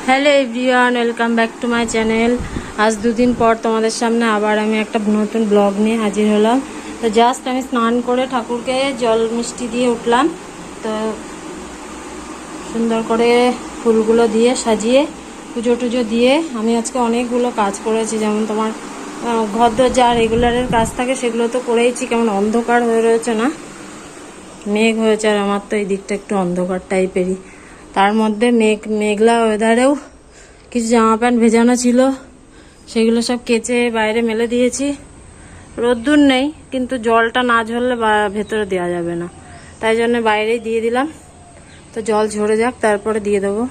Hello everyone, welcome back to my channel. আজ দুদিন পর তোমাদের সামনে আবার আমি একটা নতুন ব্লগ নিয়ে হাজির হলাম। তো জাস্ট আমি স্নান করে ঠাকুরকে জল মিষ্টি দিয়ে উঠলাম। তো সুন্দর করে ফুলগুলো দিয়ে সাজিয়ে পুজো টুজো দিয়ে আমি আজকে অনেকগুলো কাজ করেছি। যেমন তোমার ঘরদোর যা রেগুলারের কাজ থাকে সেগুলো তো করেইছি। কেমন অন্ধকার হয়ে রয়েছে না, মেঘ হয়েছে, আর আমার তো এই দিকটা একটু অন্ধকার টাইপেরই। তার মধ্যে মেঘলা ওয়েদারেও কিছু জামা প্যান্ট ভেজানো ছিল, সেগুলো সব কেচে বাইরে মেলে দিয়েছি। রোদ্দুর নেই, কিন্তু জলটা না ঝরলে ভেতরে দেওয়া যাবে না, তাই জন্য বাইরেই দিয়ে দিলাম। তো জল ঝরে যাক, তারপরে দিয়ে দেবো।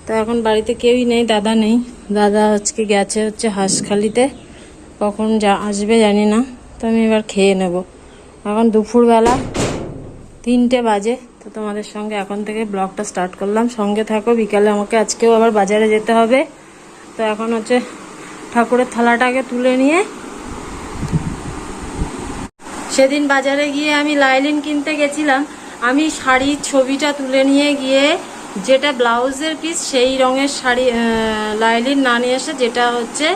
তো এখন বাড়িতে কেউই নেই, দাদা নেই। দাদা আজকে গেছে হচ্ছে হাঁসখালিতে, কখন আসবে জানি না। তো আমি এবার খেয়ে নেব। এখন দুপুরবেলা 3টে বাজে। তো তোমাদের সঙ্গে এখন থেকে ব্লগটা স্টার্ট করলাম, সঙ্গে থাকো। বিকালে আমাকে আজকেও আবার বাজারে যেতে হবে। তো এখন হচ্ছে ঠাকুরের থালাটাকে তুলে নিয়ে, সেদিন বাজারে গিয়ে আমি লাইলিন কিনতে গেছিলাম। আমি শাড়ির ছবিটা তুলে নিয়ে গিয়ে যেটা ব্লাউজের পিস সেই রঙের শাড়ি লাইলিন না নিয়ে এসে, যেটা হচ্ছে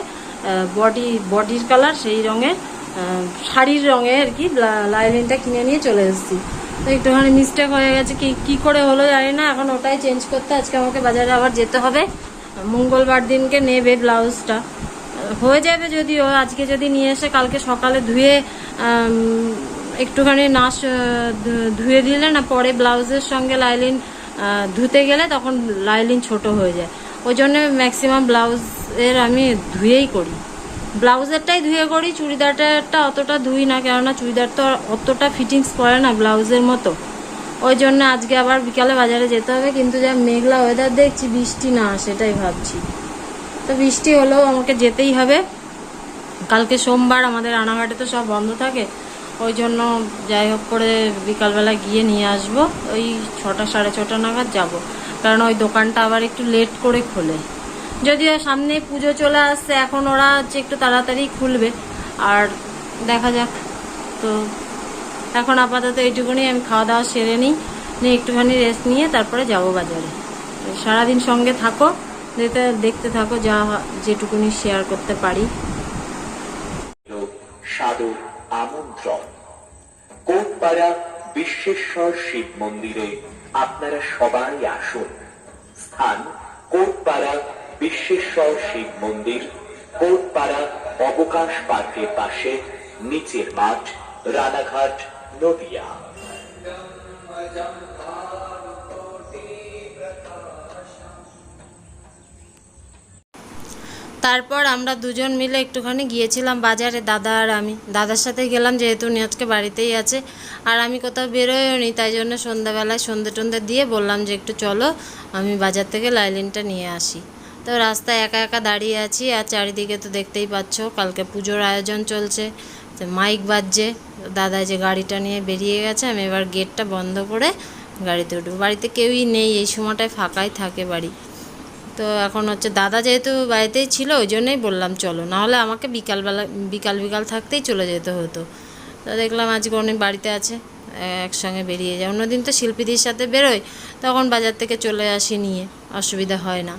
বডির কালার সেই রঙের শাড়ির রঙে আর কি লাইলিনটা কিনে নিয়ে চলে এসেছি। তো একটুখানি মিস্টেক হয়ে গেছে, কি করে হলো জানি না। এখন ওটাই চেঞ্জ করতে আজকে আমাকে বাজারে আবার যেতে হবে। মঙ্গলবার দিনকে নেবে ব্লাউজটা, হয়ে যাবে যদিও। আজকে যদি নিয়ে এসে কালকে সকালে ধুয়ে একটুখানি ধুয়ে দিলে না, পরে ব্লাউজের সঙ্গে লাইলিন ধুতে গেলে তখন লাইলিন ছোট হয়ে যায়। ওই জন্য ম্যাক্সিমাম ব্লাউজের আমি ধুয়েই করি, ব্লাউজেরটাই ধুয়ে করি। চুড়িদারটা অতটা ধুই না, কেননা চুড়িদার তো অতটা ফিটিংস করে না ব্লাউজের মতো। ওই জন্য আজকে আবার বিকালে বাজারে যেতে হবে। কিন্তু যা মেঘলা ওয়েদার দেখছি, বৃষ্টি না সেটাই ভাবছি। তো বৃষ্টি হলেও আমাকে যেতেই হবে। কালকে সোমবার, আমাদের রানাঘাটে তো সব বন্ধ থাকে। ওই জন্য যাই হোক করে বিকালবেলা গিয়ে নিয়ে আসবো। ওই 6টা সাড়ে 6টা নাগাদ যাব, কারণ ওই দোকানটা আবার একটু লেট করে খোলে। যদিও সামনে পুজো চলে আসছে, এখন ওরা হচ্ছে একটু তাড়াতাড়ি খুলবে। আর দেখা যাক। তো এখন আপাতত এইটুকুনি, আমি খাওয়া দাওয়া সেরে নিই, একটুখানি রেস্ট নিয়ে তারপরে যাব বাজারে। সারাদিন সঙ্গে থাকো, দেখতে থাকো যা যেটুকুনি শেয়ার করতে পারি। সাদর আমন্ত্রণ। কোটপাড়া বিশ্বেশ্বর শিব মন্দিরে আপনারা সবাই আসুন। স্থান কোটপাড়া বিশ্বেশ্বর শিব মন্দির, কোটপাড়া অবকাশ পার্কের পাশে, নিচের মাঠ, রানাঘাট, নদিয়া। তারপর আমরা দুজন মিলে একটুখানি গিয়েছিলাম বাজারে, দাদা আর আমি। দাদার সাথে গেলাম, যেহেতু উনি আজকে বাড়িতেই আছে, আর আমি কোথাও বেরোয়ও নি। তাই জন্য সন্ধ্যাবেলায় সন্ধে দিয়ে বললাম যে একটু চলো, আমি বাজার থেকে লাইলিনটা নিয়ে আসি। তো রাস্তায় একা একা দাঁড়িয়ে আছি, আর চারিদিকে তো দেখতেই পাচ্ছ কালকে পুজোর আয়োজন চলছে, তো মাইক বাজছে। দাদা যে গাড়িটা নিয়ে বেরিয়ে গেছে, আমি এবার গেটটা বন্ধ করে গাড়িতে উঠবো। বাড়িতে কেউই নেই, এই সময়টায় ফাঁকাই থাকে বাড়ি। তো এখন হচ্ছে দাদা যেহেতু বাড়িতেই ছিল, ওই জন্যই বললাম চলো, নাহলে আমাকে বিকাল থাকতেই চলে যেতে হতো। তো দেখলাম আজকে উনি বাড়িতে আছে, একসঙ্গে বেরিয়ে যায়। অন্যদিন তো শিল্পীদের সাথে বেরোয়, তখন বাজার থেকে চলে আসি নিয়ে, অসুবিধা হয় না।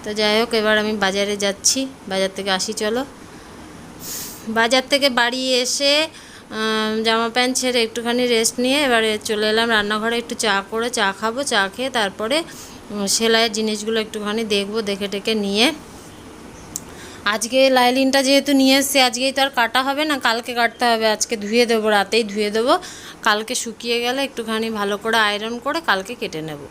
তো যাই হোক, এবার আমি বাজারে যাচ্ছি, বাজার থেকে আসি চলো। বাজার থেকে বাড়ি এসে জামা প্যান্ট ছেড়ে একটুখানি রেস্ট নিয়ে এবারে চলে এলাম রান্নাঘরে, একটু চা খাবো। চা খেয়ে তারপরে সেলাইয়ের জিনিসগুলো একটুখানি দেখবো, দেখে টেকে নিয়ে। আজকে লাইলিনটা যেহেতু নিয়ে এসছি, আজকেই তো আর কাটা হবে না, কালকে কাটতে হবে। আজকে ধুয়ে দেবো, রাতেই ধুয়ে দেবো। কালকে শুকিয়ে গেলে একটুখানি ভালো করে আয়রন করে কালকে কেটে নেব।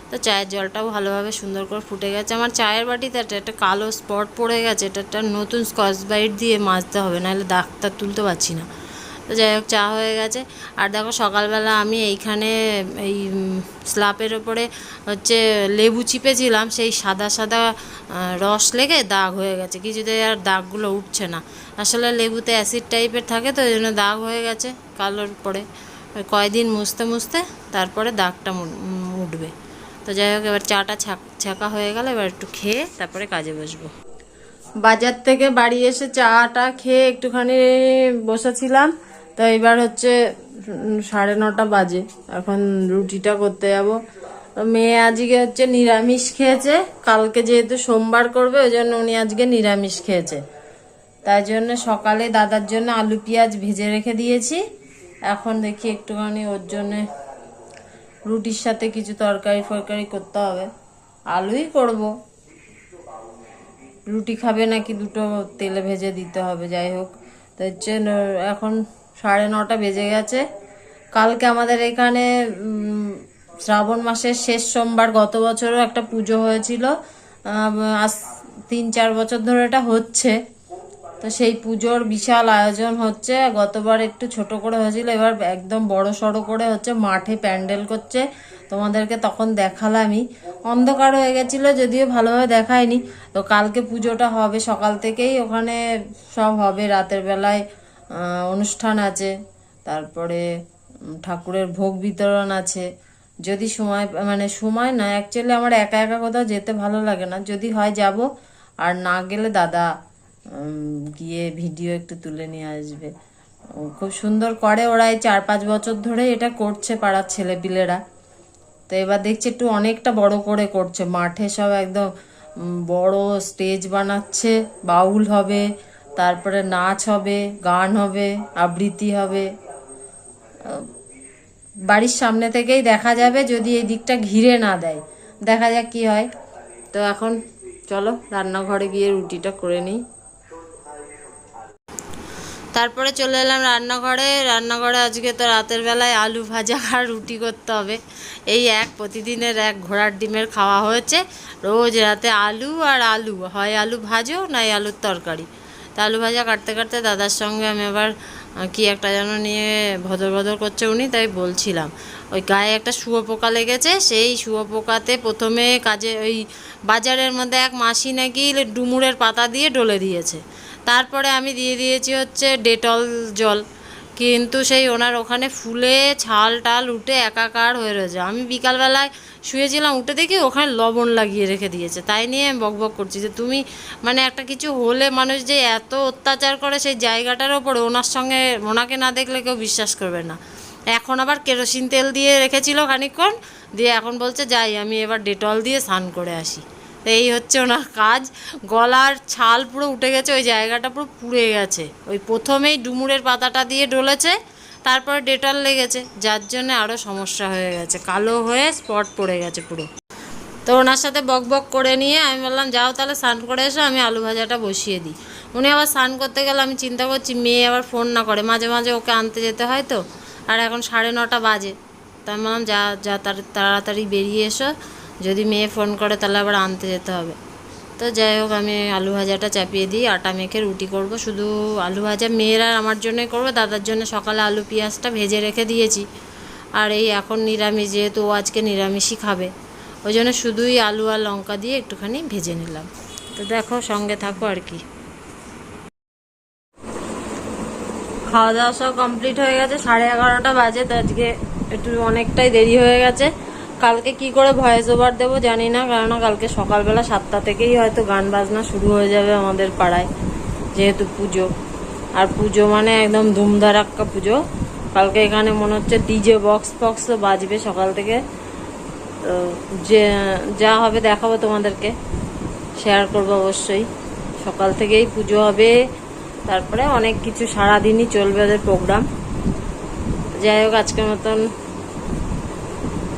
তো চায়ের জলটাও ভালোভাবে সুন্দর করে ফুটে গেছে। আমার চায়ের বাটিতে একটা কালো স্পট পড়ে গেছে, এটা একটা নতুন স্কচ ব্রাইট দিয়ে মাজতে হবে, নাহলে দাগটা তুলতে পারছি না। তো যাই হোক, চা হয়ে গেছে। আর দেখো, সকালবেলা আমি এইখানে এই স্ল্যাপের ওপরে হচ্ছে লেবু চিপেছিলাম, সেই সাদা রস লেগে দাগ হয়ে গেছে। কিছুতেই আর দাগগুলো উঠছে না। আসলে লেবুতে অ্যাসিড টাইপের থাকে, তো ওই জন্য দাগ হয়ে গেছে কালোর পরে। ওই কয়দিন মুছতে তারপরে দাগটা উঠবে। তো যাই হোক, এবার চাটা ছাকা হয়ে গেল, এবার একটু খেয়ে তারপরে কাজে বসবো। বাজার থেকে বাড়ি এসে চাটা খেয়ে একটুখানি বসেছিলাম। তো এবার হচ্ছে 9:30 বাজে, এখন রুটিটা করতে যাব। মেয়ে আজকে হচ্ছে নিরামিষ খেয়েছে, কালকে যেহেতু সোমবার করবে ওই জন্য উনি আজকে নিরামিষ খেয়েছে। তাই জন্য সকালে দাদার জন্য আলু পেঁয়াজ ভেজে রেখে দিয়েছি। এখন দেখি একটুখানি ওর জন্য রুটির সাথে কিছু তরকারি ফরকারি করতে হবে। আলুই করব, রুটি খাবে নাকি দুটো তেলে ভেজে দিতে হবে। যাই হোক, তো হচ্ছে এখন 9:30 বেজে গেছে। কালকে আমাদের এখানে শ্রাবণ মাসের শেষ সোমবার, গত বছরও একটা পুজো হয়েছিল, আজ 3-4 বছর ধরে এটা হচ্ছে। তো সেই পুজোর বিশাল আয়োজন হচ্ছে। গতবার একটু ছোট করে হয়েছিল, এবার একদম বড় সড়ো করে হচ্ছে, মাঠে প্যান্ডেল করছে। তোমাদেরকে তখন দেখালামই, অন্ধকার হয়ে গেছিল যদিও ভালোভাবে দেখায়নি। তো কালকে পুজোটা হবে সকাল থেকেই, ওখানে সব হবে। রাতের বেলায় অনুষ্ঠান আছে, তারপরে ঠাকুরের ভোগ বিতরণ আছে। যদি সময়, মানে সময় না, অ্যাকচুয়ালি আমার একা একা কোথাও যেতে ভালো লাগে না, যদি হয় যাব, আর না গেলে দাদা গিয়ে ভিডিও একটু তুলে নিয়ে আসবে। খুব সুন্দর করে ওরা, এই 4-5 বছর ধরে এটা করছে পাড়ার ছেলেপিলেরা। তো এবার দেখছি একটু অনেকটা বড় করে করছে, মাঠে সব একদম বড় স্টেজ বানাচ্ছে, বাউল হবে, তারপরে নাচ হবে, গান হবে, আবৃত্তি হবে। বাড়ির সামনে থেকেই দেখা যাবে, যদি এই দিকটা ঘিরে না দেয়। দেখা যাক কি হয়। তো এখন চলো রান্নাঘরে গিয়ে রুটিটা করে নিই। তারপরে চলে এলাম রান্নাঘরে আজকে তো রাতের বেলায় আলু ভাজা আর রুটি করতে হবে। এই প্রতিদিনের ঘোড়ার ডিমের খাওয়া হয়েছে। রোজ রাতে আলু আর আলু, হয় আলু ভাজো নাই আলুর তরকারি। তা আলু ভাজা কাটতে কাটতে দাদার সঙ্গে আমি আবার কি একটা যেন নিয়ে ভদর করছে উনি, তাই বলছিলাম ওই গায়ে একটা শুয়োপোকা লেগেছে। সেই শুয়োপোকাতে প্রথমে ওই বাজারের মধ্যে এক মাসি নাকি ডুমুরের পাতা দিয়ে ডলে দিয়েছে। তারপরে আমি দিয়ে দিয়েছি হচ্ছে ডেটল জল, কিন্তু সেই ওনার ওখানে ফুলে ছাল টাল উঠে একাকার হয়ে রয়েছে। আমি বিকালবেলায় শুয়েছিলাম, উঠে দেখি ওখানে লবণ লাগিয়ে রেখে দিয়েছে। তাই নিয়ে আমি বকবক করছি যে তুমি মানে একটা কিছু হলে মানুষ যে এত অত্যাচার করে সেই জায়গাটার ওপরে, ওনাকে না দেখলে কেউ বিশ্বাস করবে না। এখন আবার কেরোসিন তেল দিয়ে রেখেছিল খানিকক্ষণ, দিয়ে এখন বলছে যাই আমি এবার ডেটল দিয়ে স্নান করে আসি। তো এই হচ্ছে ওনার কাজ। গলার ছাল পুরো উঠে গেছে, ওই জায়গাটা পুরো পুড়ে গেছে। ওই প্রথমেই ডুমুরের পাতাটা দিয়ে ডলেছে, তারপরে ডেটল লেগেছে, যার জন্য আরও সমস্যা হয়ে গেছে, কালো হয়ে স্পট পড়ে গেছে পুরো। তো ওনার সাথে বক করে নিয়ে আমি বললাম যাও তাহলে স্নান করে এসো, আমি আলু ভাজাটা বসিয়ে দিই। উনি আবার স্নান করতে গেলে আমি চিন্তা করছি মেয়ে আবার ফোন না করে, মাঝে মাঝে ওকে আনতে যেতে হয়। তো আর এখন 9:30 বাজে। তো আমি বললাম যা তাড়াতাড়ি বেরিয়ে এসো, যদি মেয়ে ফোন করে তাহলে আবার আনতে যেতে হবে। তো যাই হোক, আমি আলু ভাজাটা চাপিয়ে দিই, আটা মেখে রুটি করব। শুধু আলু ভাজা মেয়ের আর আমার জন্যই করবো, দাদার জন্য সকালে আলু পেঁয়াজটা ভেজে রেখে দিয়েছি। আর এই এখন নিরামিষ, যেহেতু ও আজকে নিরামিষই খাবে, ওই জন্য শুধুই আলু আর লঙ্কা দিয়ে একটুখানি ভেজে নিলাম। তো দেখো, সঙ্গে থাকো আর কি। খাওয়া দাওয়া সব কমপ্লিট হয়ে গেছে, 11:30 বাজে। তো আজকে একটু অনেকটাই দেরি হয়ে গেছে। কালকে কি করে ভয়েস ওভার দেবো জানি না, কেননা কালকে সকালবেলা 7টা থেকেই হয়তো গান বাজনা শুরু হয়ে যাবে আমাদের পাড়ায়, যেহেতু পুজো। আর পুজো মানে একদম ধুমধারাক্কা পুজো। কালকে এখানে মনে হচ্ছে ডিজে বক্স ফক্সও বাজবে সকাল থেকে। তো যা হবে দেখাবো তোমাদেরকে, শেয়ার করবো অবশ্যই। সকাল থেকেই পুজো হবে, তারপরে অনেক কিছু সারাদিনই চলবে ওদের প্রোগ্রাম। যাই হোক, আজকের মতন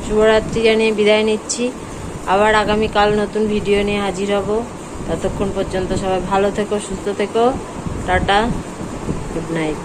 শুভরাত্রি জানিয়ে বিদায় নিচ্ছি। আবার আগামীকাল নতুন ভিডিও নিয়ে হাজির হব। ততক্ষণ পর্যন্ত সবাই ভালো থেকো, সুস্থ থেকো। Tata, good night.